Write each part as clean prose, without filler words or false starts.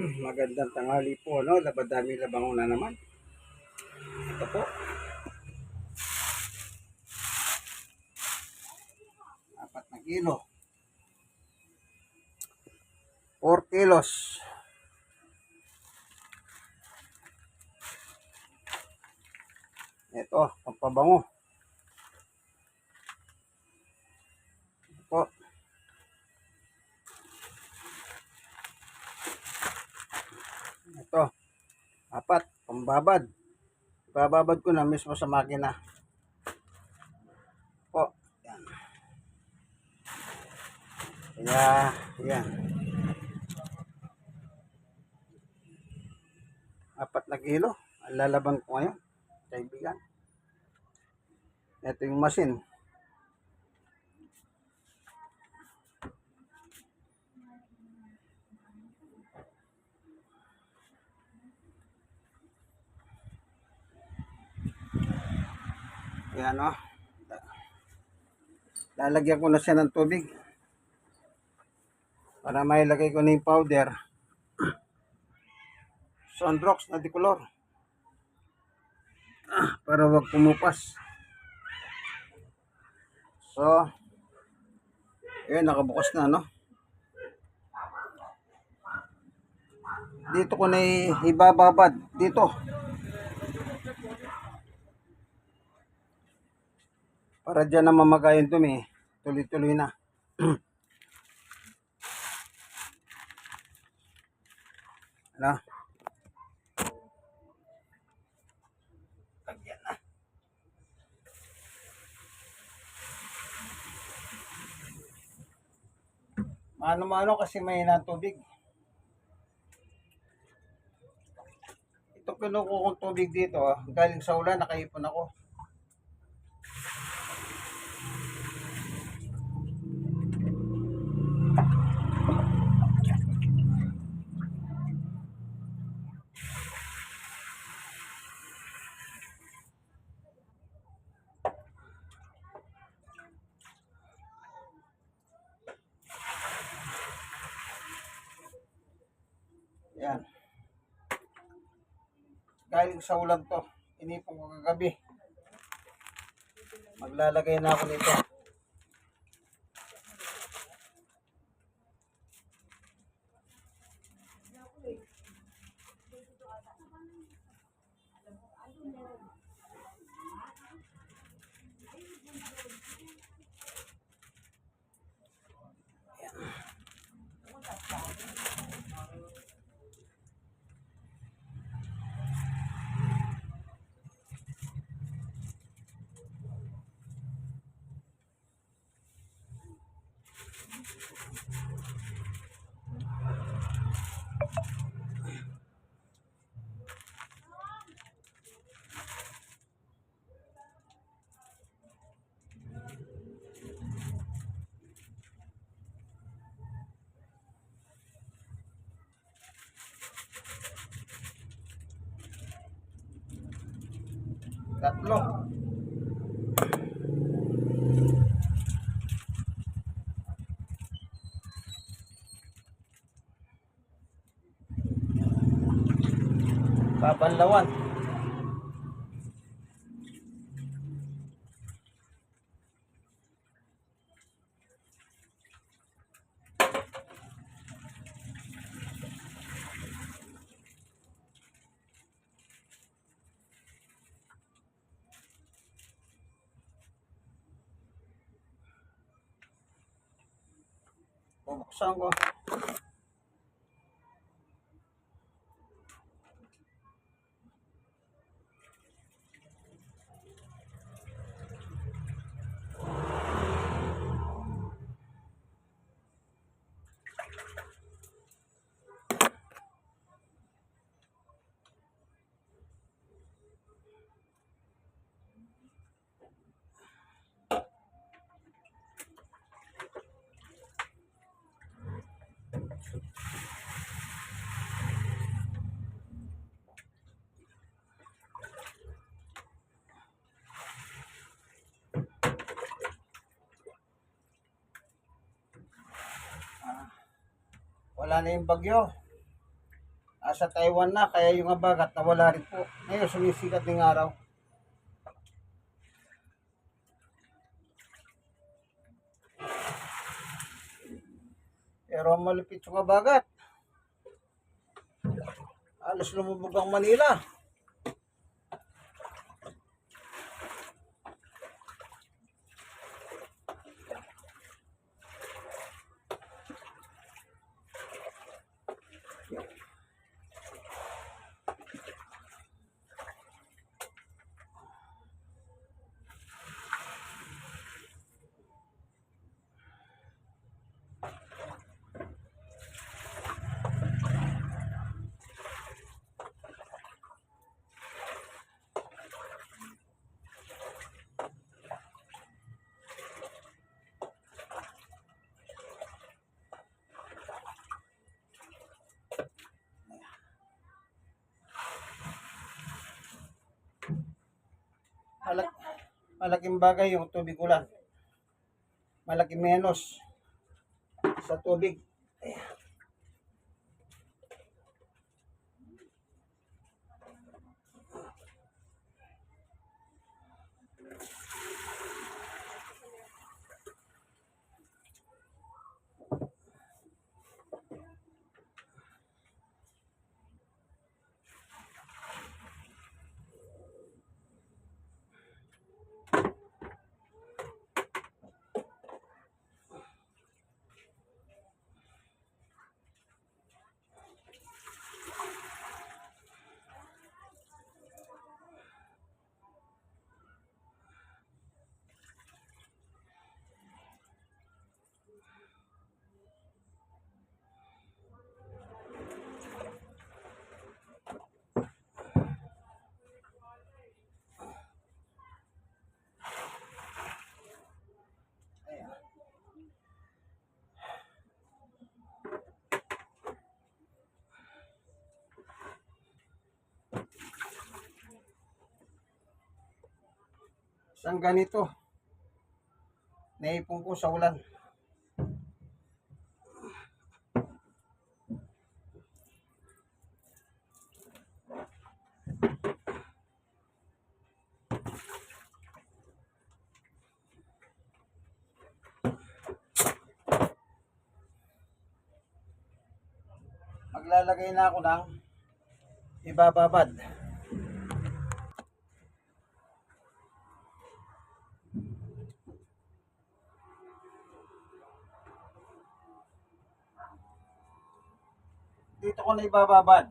Magandang tanghali po, no? Labadami labangon na naman. Ito po, 4 na kilo. 4 kilos. Ito, pampabango. Ito po. Ito, 4, pambabad. Bababad ko na mismo sa makina. Po, yan. Kaya, yan. 4 na kilo. Ang lalaban ko ngayon, kaibigan. Ito yung machine. Yan, o. Lalagyan ko na siya ng tubig para mailagay ko na yung powder. Sunrox na dicolor para wag pumupas. So, yun, nakabukas na, no? Dito ko na ibababad dito para dyan na mamagayin dumi, tuloy-tuloy na. Ano? Lagyan na. Mano-mano kasi may na tubig. Ito kinukuha kong tubig dito, galing sa ulan, nakaipon ako. Yan. Galing sa ulan to. Inipon ko kagabi. Maglalagay na ako nito. Tatlo. Babanlawan. Bubuksan ko. Wala na yung bagyo. Sa Taiwan na, kaya yung abagat nawala rin po. Ngayon, sumisikat ng araw. Pero malupit yung abagat. Alos lumubog ang Manila. Malaking bagay yung tubig ulan. Malaking menos sa tubig. Isang ganito, naipon ko sa ulan. Maglalagay na ako ng ibababad. Dito ko na ibababad.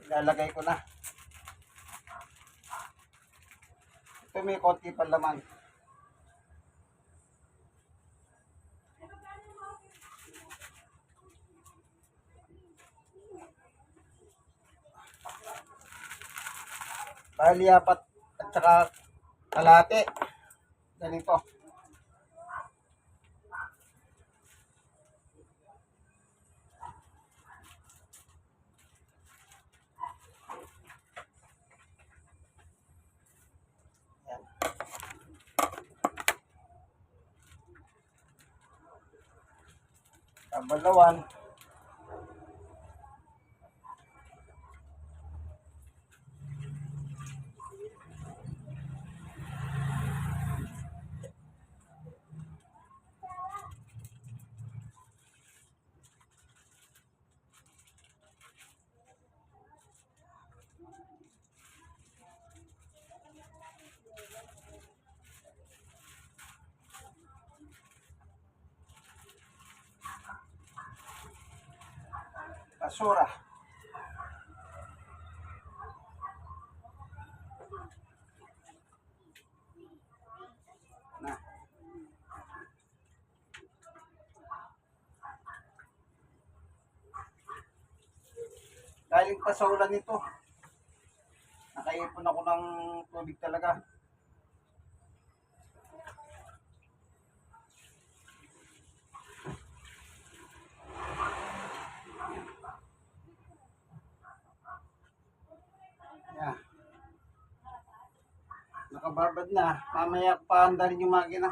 Ilalagay ko na. Ito may konti pa laman. Bali, apat at saka kalate. Ganito. Yan. Kabalawan. Basura. Na. Galing pa sa ulan nito. Nakaipon ako ng tubig talaga. Yeah. Nakababad na. Mamaya paandarin yung makina.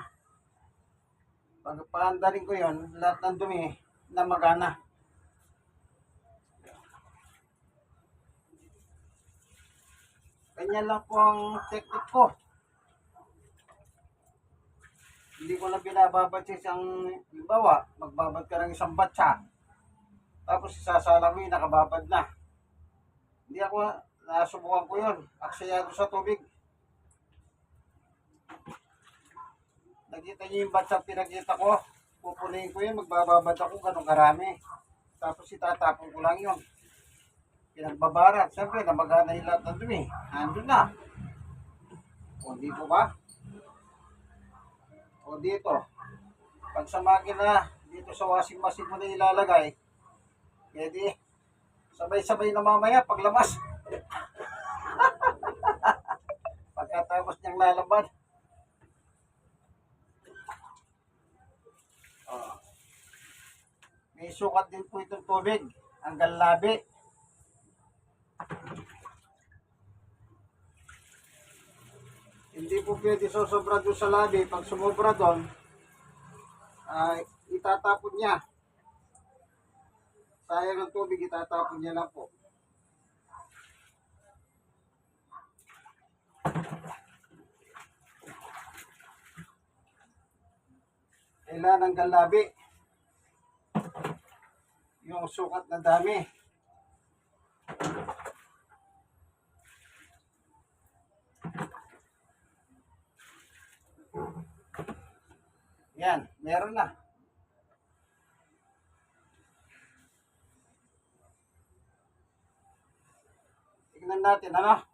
Pag paandarin ko yon, lahat ng dumi na magana. Ganyan lang po ang technique ko. Hindi ko na binababad sa isang, halimbawa, magbabad ka ng isang batsa. Tapos isasalang mo yun, nakababad na. Hindi ako, nasubukan ko yun. Aksayado sa tubig. Nakita niyo yung batsa pinakita ko. Pupunin ko yun, magbababad ako ganun karami. Tapos itatapon ko lang yun. Pinagbabarat. Siyempre, namagana yung lahat ng dumi. Andun na. O, dito ba? O, dito. Pag sa makina, dito sa washing machine mo na ilalagay, pwede. Sabay-sabay na mamaya paglabas. Pagkatapos niyang lalabad. O. May sukat din po itong tubig. Hanggang labi. Hindi po pwede sosobra doon sa labi. Pag sumobra doon, itatapon niya. Sayang ang tubig, itatapon niya lang po. Kailangan ng galabi. Yung sukat na dami. Yan, meron na. Tignan natin, ano?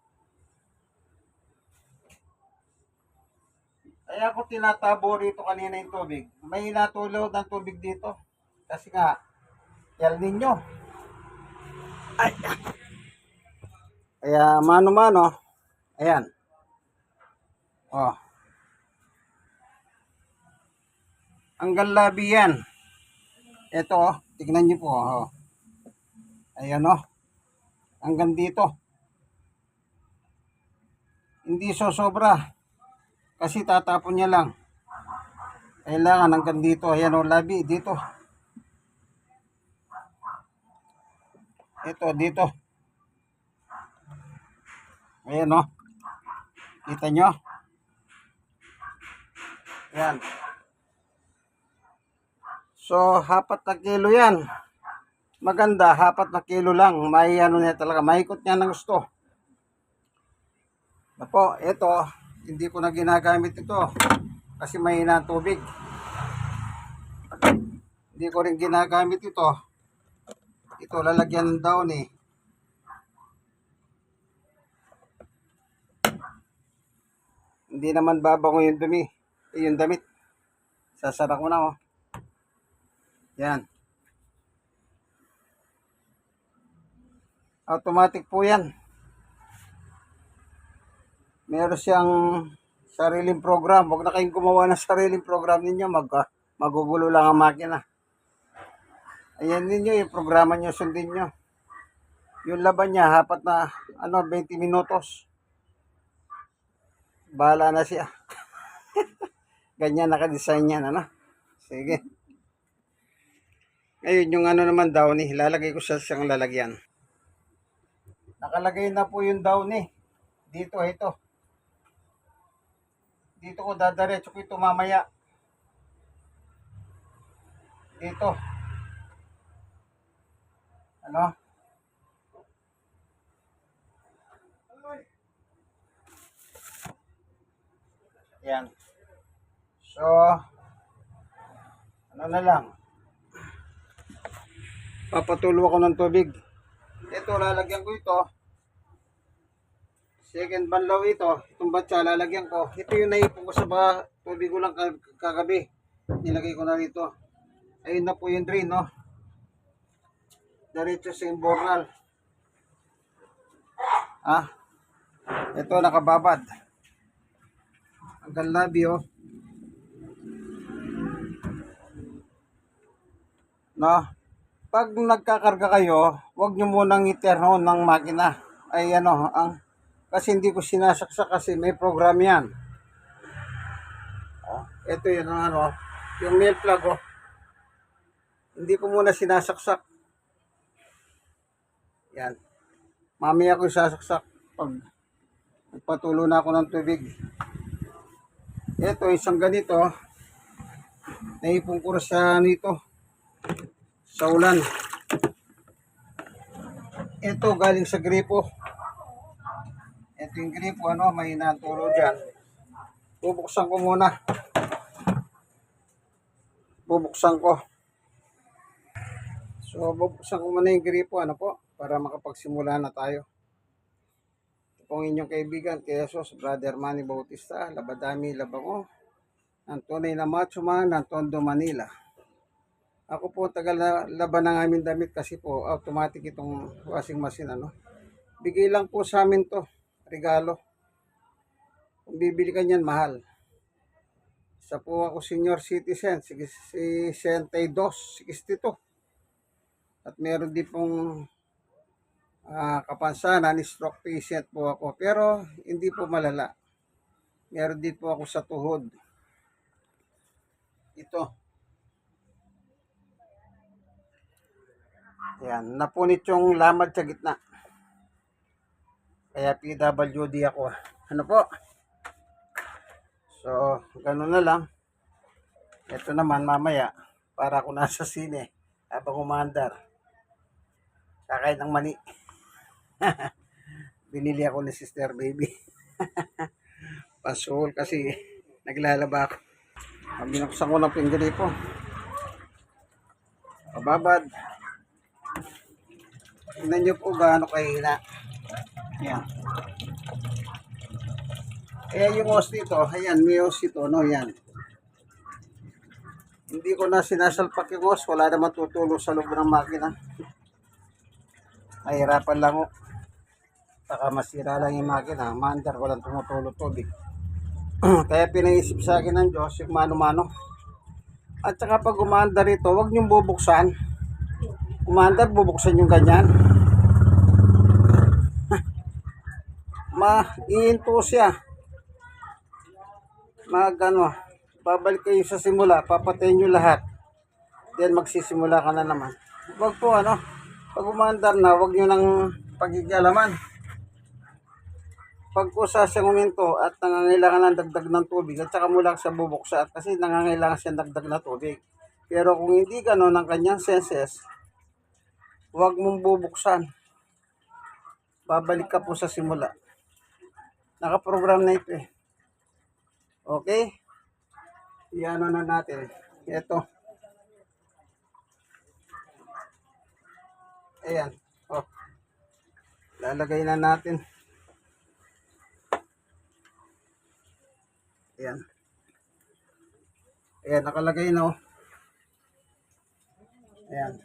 Kaya ako tinatabo rito kanina yung tubig. May natulaw ng tubig dito. Kasi nga, El Nino. Ay. Kaya mano-mano, ayan. Oh. Hanggang labi yan. Ito, oh, tignan niyo po. Oh. Ayan, oh. Hanggang dito. Hindi sosobra. Kasi tatapon niya lang. Kailangan hanggang dito. Ayan, oh, labi. Dito. Ito, dito. Ayan, oh. Kita nyo? Ayan. So, 4 na kilo yan. Maganda, 4 na kilo lang. May ano niya talaga, maikot niya ng gusto. Apo, ito, hindi ko na ginagamit ito. Kasi mahina ang tubig. Hindi ko rin ginagamit ito. Ito, lalagyan ng daon eh. Hindi naman babango yung dumi. Yung damit. Sasara ko na, oh. Yan. Automatic po yan. Meron siyang sariling program. Huwag na kayong gumawa ng sariling program ninyo. Magugulo lang ang makina. Ayan ninyo, yung programa nyo, sundin nyo. Yung laban niya, hapat na 20 minutos. Bahala na siya. Ganyan naka-design yan, Sige. Ngayon, yung naman downy, lalagay ko sa siyang lalagyan. Nakalagay na po yung downy. Dito, ito. Dito ko dadiretso ko ito mamaya. Dito. Yan. So, na lang. Papatulo ako ng tubig. Ito, lalagyan ko ito. Second banlaw ito. Itong batsa, lalagyan ko. Ito yung naipon ko sa tubig ko lang kagabi. Nilagay ko na rito. Ayun na po yung drain, Diretso sa imbornal. Ito, nakababad. Hanggang labi, Pag nagkakarga kayo, huwag nyo munang i-turn on ng makina. Ay kasi hindi ko sinasaksak kasi may program yan. Ito yun yung mail plug, Hindi ko muna sinasaksak. Yan. Mamaya ko isasaksak pag nagpatulo na ako ng tubig. Ito, isang ganito. Naipon ko sa sa ulan. Ito, galing sa gripo. Ito yung gripo, may natulo dyan. Bubuksan ko muna. So, bubuksan ko muna yung gripo, para makapagsimula na tayo. Ito pong inyong kaibigan, Jesus, Brother Manny Bautista, Labadami, Labango, ang tunay na macho man ng Tondo, Manila. Ako po taga-laban ng aming damit kasi po automatic itong washing machine, Bigay lang po sa amin to, regalo. Kung bibili ka niyan, mahal. Isa po ako senior citizen, 62, 62. At meron din pong kapansanan, stroke patient po ako. Pero hindi po malala. Meron din po ako sa tuhod. Ito. Ayan, napunit yung lamad sa gitna. Kaya PWD ako. Ano po? So, ganun na lang. Ito naman mamaya, para ako nasa sine, habang umandar. Kakain ng mani. Binili ako ni Sister Baby. Pasul kasi naglalaba ako. Pag binuksan ko ng pinggiri po. Pababad. Tingnan nyo po gaano kahina. Yan. Yung hose dito, ayan, may hose ito, yan. Hindi ko na sinasalpak yung hose, wala naman tutulong sa loob ng makina. Mahirapan lang ko. Saka masira lang yung makina, maandar, walang tumutulong tubig. Kaya pinaisip sa akin ng Diyos, yung mano-mano. At saka pag umaandar ito, huwag niyong bubuksan. Umaandar, bubuksan yung ganyan. Iinto siya. Babalik kayo sa simula, papatayin nyo lahat. Then magsisimula ka na naman. Huwag po pag umaandar na, huwag nyo nang pagigialaman. Pag kusa siyang uminto at nangangailangan ng dagdag ng tubig, at saka mo lang siya bubuksan kasi nangangailangan siya ng dagdag na tubig. Pero kung hindi gano'n ang kanyang senses, huwag mong bubuksan. Babalik ka po sa simula. Nakaprogram na ito eh. Okay? Iano na natin. Ito. Ayan. Lalagay na natin. Ayan. Ayan, nakalagay na oh. Ayan.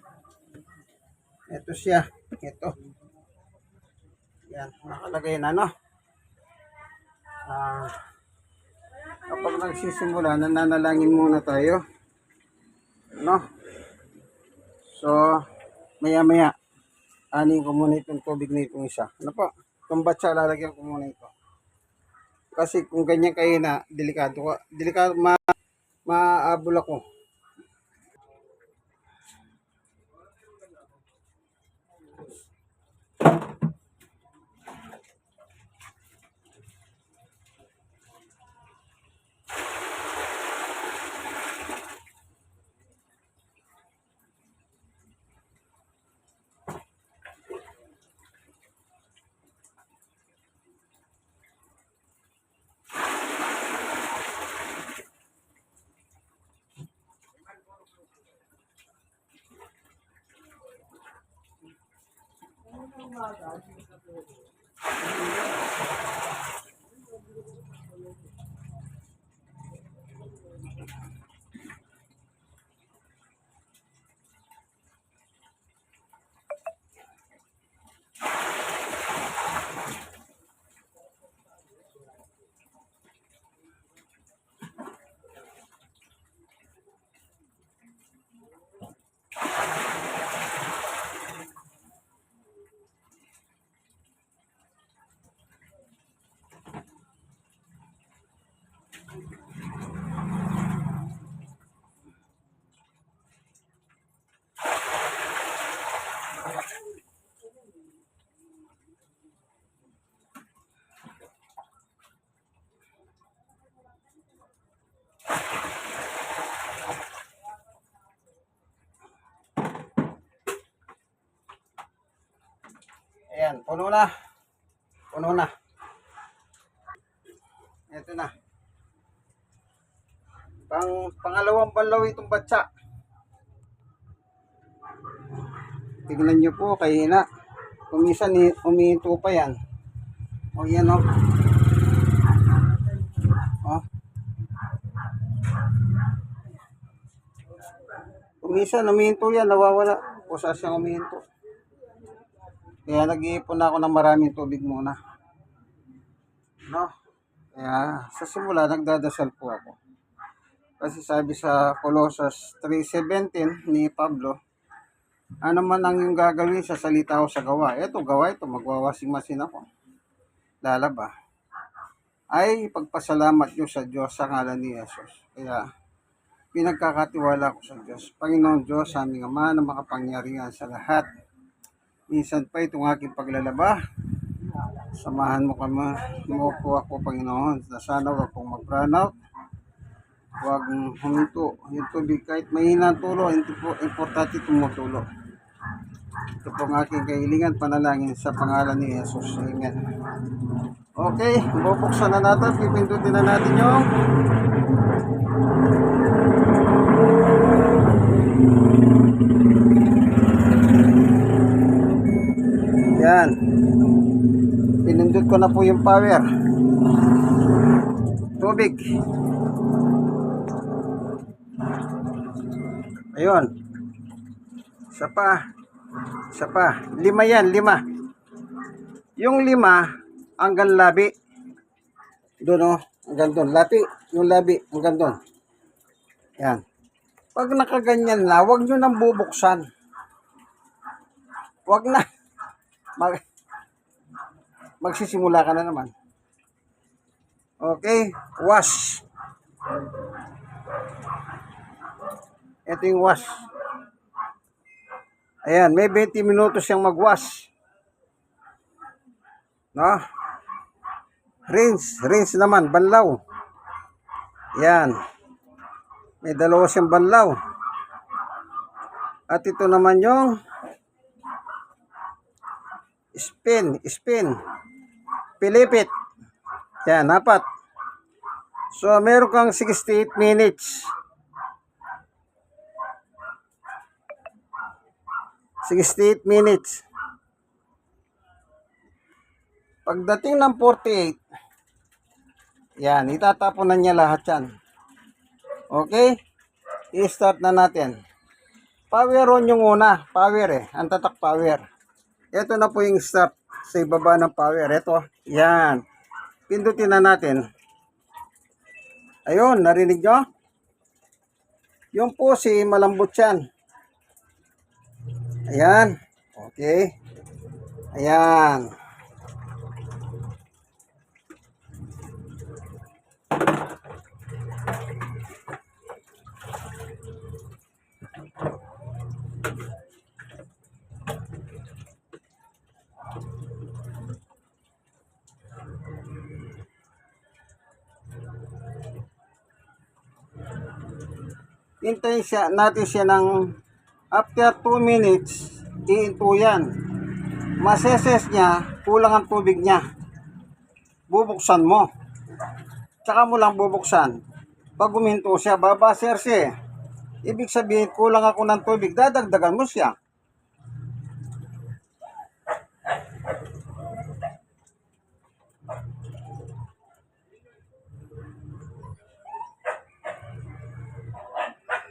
Ito siya. Ito. Ayan, nakalagay na, no? Kapag nagsisimula, nananalangin muna tayo. No? So, maya-maya, aning ko muna itong tubig na itong isa. Ano po? Itong batsa, lalagyan ko muna ito. Kasi kung ganyan kayo na, delikado ka. Delikado, maabol ako. Ayan, puno na. Puno na. Ito na. Pangalawang banlaw itong batsa. Tignan nyo po, kahina. Kumisan, umihinto pa yan. O yan o. O. Kumisan, umihinto yan, nawawala. Kusa siyang umihinto. Kaya nag-iipon ako ng maraming tubig muna. No? Kaya sa simula, nagdadasal po ako. Kasi sabi sa Colossus 3:17 ni Pablo, ano man ang yung gagawin sa salita o sa gawa. Ito, gawa ito, magwawashing machine ako. Lalaba. Ay pagpasalamat nyo sa Diyos sa ngalan ni Jesus. Kaya pinagkakatiwala ko sa Diyos. Panginoon Diyos, aming Ama na makapangyarihan sa lahat. Minsan pa itong aking paglalaba. Samahan mo po ako, Panginoon, na sana wag kong mag-run out. Huwag huminto yung tubig kahit mahina ang tulo, hindi po importante tumutulo. Ito po ang aking kahilingan, panalangin sa pangalan ni Jesus. Amen. Okay, bubuksan na natin, pipindutin na natin yung yan. Pinindot ko na po yung power. Tubig. Ayun. Isa pa. Isa pa. 5 yan, 5. Yung 5, hanggang labi. Doon o, hanggang doon. Labi, yung labi, hanggang doon. Yan. Pag nakaganyan na, huwag nyo nang bubuksan. Huwag na. Magsisimula ka na naman. Okay, wash. Ito yung wash. Ayan, may 20 minutos siyang mag-wash. No? Rinse naman, banlaw. Yan. May 2 siyang banlaw. At ito naman yung spin. Pilipit. Yan, 4. So, meron kang 68 minutes. 68 minutes. Pagdating ng 48, Yan, itatapon na niya lahat yan. Okay? I-start na natin. Power on yung una. Power ang tatak power. Ito na po yung start sa ibaba ng power. Ito, yan. Pindutin na natin. Ayun, narinig nyo? Yung po si malambot yan. Ayan. Okay. Ayan. Hintayin natin siya ng after 2 minutes, iinto yan. Maseses niya, kulang ang tubig niya. Bubuksan mo. Tsaka mo lang bubuksan. Pag guminto siya, babaser siya. Ibig sabihin, kulang ako ng tubig, dadagdagan mo siya.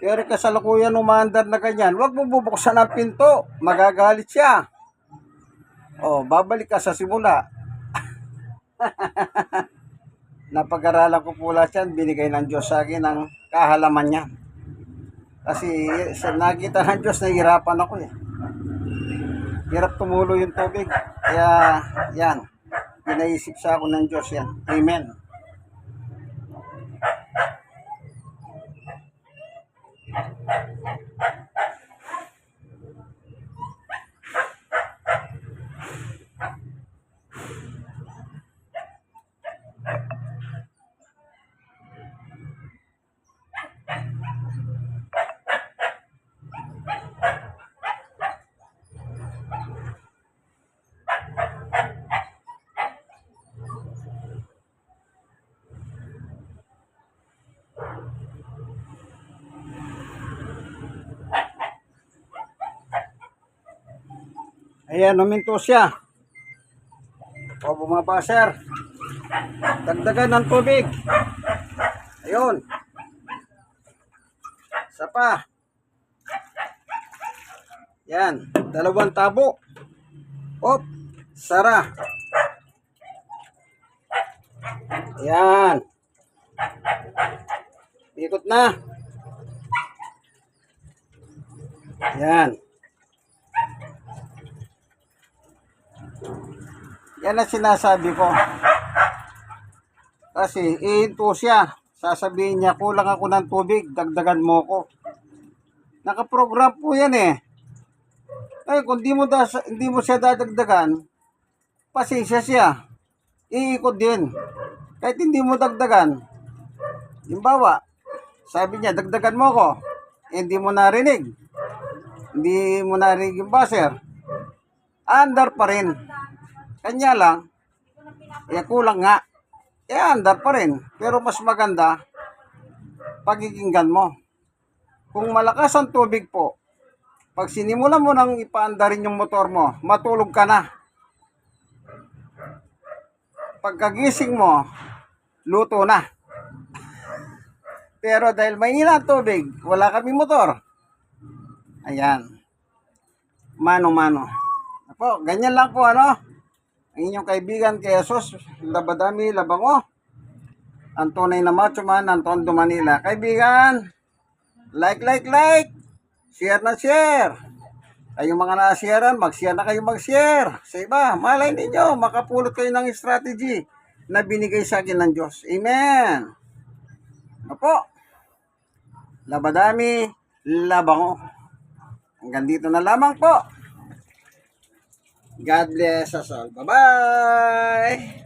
Pero kasalukuyan umaandar na ganyan, huwag mo bubuksan ang pinto. Magagalit siya. O, babalik ka sa simula. Napag-aralan ko po lahat yan. Binigay ng Diyos sa akin ang kahalaman niya. Kasi sa nakita ng Diyos, nahihirapan ako eh. Hirap tumulo yung tubig. Kaya, yan. Pinaisip sa ako ng Diyos yan. Amen. Ayan, huminto siya. O, bumaba, sir. Dagdagan ng tubig. Ayun. Isa pa. Yan, 2 tabo. Op, sara. Yan. Ikot na. Yan. Yan ang sinasabi ko. Kasi iinto siya. Sasabihin niya, kulang ako ng tubig, dagdagan mo ko. Nakaprogram po yan eh. Ay, kung hindi mo siya dadagdagan, pasensya siya. Iikot din. Kahit hindi mo dagdagan. Halimbawa, sabi niya, dagdagan mo ko. Hindi mo narinig. Hindi mo narinig yung buzzer. Andar pa rin. Kanya lang, kulang nga. Andar pa rin. Pero mas maganda, pagkikinggan mo. Kung malakas ang tubig po, pag sinimulan mo nang ipaandarin yung motor mo, matulog ka na. Pagkagising mo, luto na. Pero dahil mahina ang tubig, wala kami motor. Ayan. Mano-mano. Apo, ganyan lang po ano. Ang inyong kaibigan kay Jesus, Labadami Labango. Ang tunay na macho man, ang Tondo Manila. Kaibigan, like. Share na share. Kayong mga na-sharean, mag-share na kayo mag-share. Sa iba, malay ninyo, makapulot kayo ng strategy na binigay sa akin ng Diyos. Amen. Apo, Labadami Labango. Hanggang dito na lamang po. God bless us all. Bye-bye!